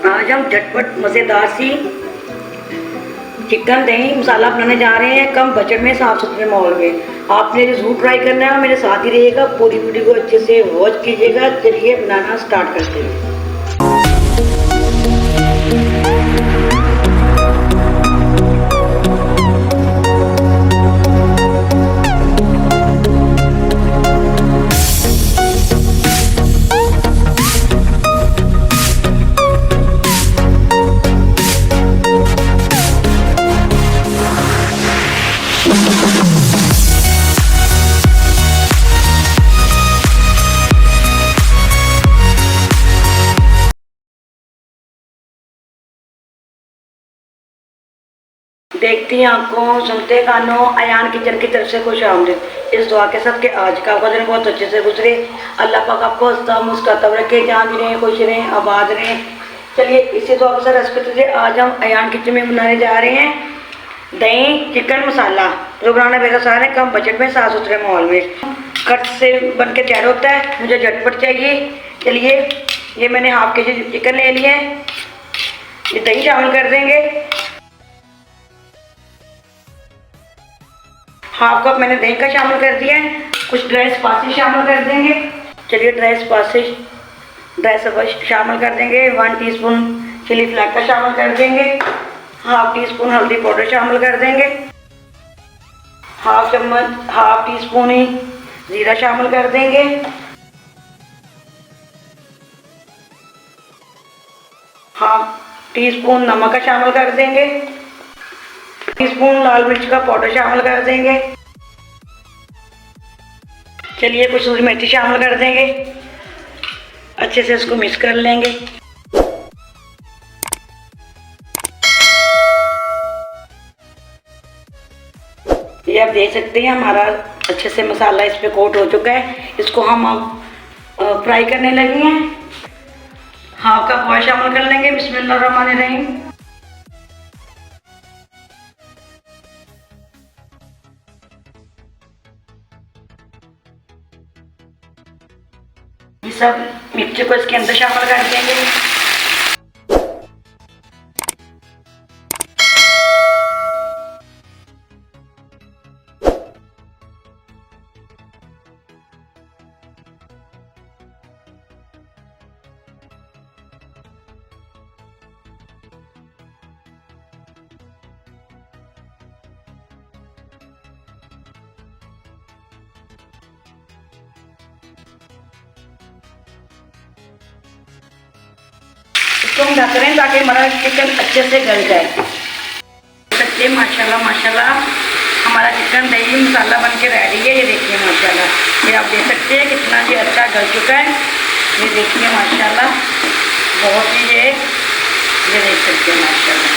आज हम झटपट मज़ेदार सी चिकन दही मसाला बनाने जा रहे हैं कम बजट में साफ सुथरे माहौल में। आपने ज़रूर ट्राई करना है, मेरे साथ ही रहिएगा, पूरी वीडियो को अच्छे से वॉच कीजिएगा। चलिए बनाना स्टार्ट करते हैं। देखती आंखों, सुनते कानों, अयान किचन की तरफ से खुश आमदीद। इस दुआ के साथ कि आज का आपका दिन बहुत अच्छे से गुजरे। अल्लाह पाक आपको हंसता मुस्कुराता रखे, जहाँ भी रहें खुश रहें, आबाद रहें। चलिए इसी दुआ के साथ रेसिपी से आज हम अयान किचन में बनाने जा रहे हैं दही चिकन मसाला, जो बनाना बेहद आसान है कम बजट में साफ सुथरे माहौल में। खट से बन के तैयार होता है, मुझे झटपट चाहिए। चलिए ये मैंने हाफ kg चिकन ले लिया है, ये दही शामिल कर देंगे। हाफ कप मैंने दही का शामिल कर दिया है। कुछ ड्राई स्पाइसेस शामिल कर देंगे। चलिए ड्राई स्पाइसेस शामिल कर देंगे। 1 टीस्पून चिली फ्लेक्स का शामिल कर देंगे। हाफ टी स्पून हल्दी पाउडर शामिल कर देंगे। हाफ टी स्पून ही जीरा शामिल कर देंगे। हाफ टी स्पून नमक का शामिल कर देंगे। टीस्पून लाल मिर्च का पाउडर शामिल कर देंगे। चलिए कुछ सूखी मेथी शामिल कर देंगे। अच्छे से इसको मिक्स कर लेंगे। ये आप देख सकते हैं हमारा अच्छे से मसाला इस पे कोट हो चुका है। इसको हम अब फ्राई करने लगे हैं। हाफ कप ऑयल शामिल कर लेंगे। बिस्मिल्लाहिर्रहमानिर्रहीम। ये सब मिर्ची को इसके अंदर शामिल कर देंगे। इसको हम ढक रहे हैं ताकि हमारा चिकन अच्छे से गल जाए। देखिए माशाल्लाह माशाल्लाह हमारा चिकन दही मसाला बन के रेडी है। ये देखिए माशाल्लाह, ये आप देख सकते हैं कितना ये अच्छा गल चुका है। ये देखिए माशाल्लाह बहुत ही ये देख सकते हैं माशाल्लाह।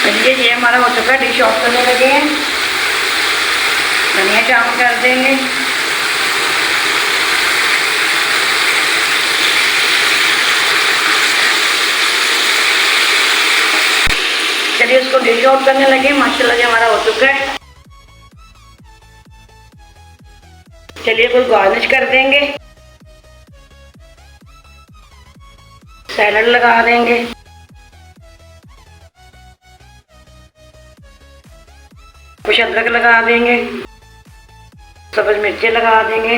चलिए ये हमारा हो चुका है। डिश ऑफ करने लगे हैं। धनिया शामिल कर देंगे। चलिए उसको डिश आउट करने लगे। माशाल्लाह ये हमारा हो चुका है। चलिए कुछ गार्निश कर देंगे। सैलड लगा देंगे। कुछ अदरक लगा देंगे। सब्ज मिर्ची लगा देंगे।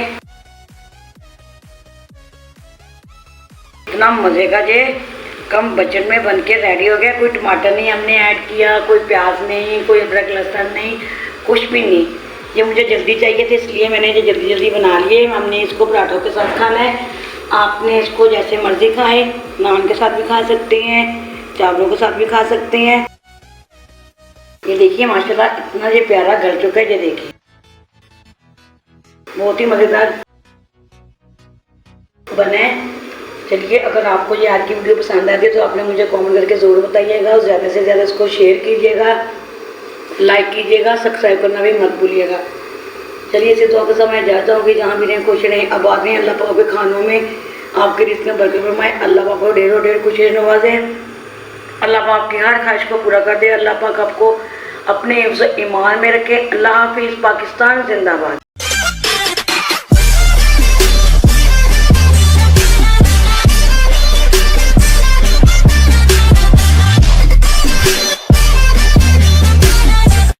इतना मजे का ये कम बजट में बन के रेडी हो गया। कोई टमाटर नहीं हमने ऐड किया, कोई प्याज नहीं, कोई अदरक लहसुन नहीं, कुछ भी नहीं। ये मुझे जल्दी चाहिए थे इसलिए मैंने ये जल्दी जल्दी बना लिए। हमने इसको पराठों के साथ खाना है। आपने इसको जैसे मर्जी खाएं, नान के साथ भी खा सकते हैं, चावलों के साथ भी खा सकते हैं। ये देखिए माशाल्लाह इतना ये प्यारा गल चुका है। ये देखिए बहुत ही मज़ेदार बना है। चलिए अगर आपको ये आज की वीडियो पसंद आती है तो आपने मुझे कमेंट करके ज़रूर बताइएगा और ज़्यादा से ज़्यादा इसको शेयर कीजिएगा, लाइक कीजिएगा, सब्सक्राइब करना भी मत भूलिएगा। चलिए इसी दुआ के समय जाता हूँ कि जहाँ भी रहें खुश रहें, आबाद रहें। अल्लाह पाक के खानों में आपके रिज़्क़ में बरकत फरमाए। अल्लाह पाक को ढेरों ढेर खुशी नवाजे। अल्लाह पाक की हर ख्वाहिश को पूरा कर दे। अल्लाह पाक आपको अपने ईमान में रखे। अल्लाह हाफिज़। पाकिस्तान जिंदाबाद।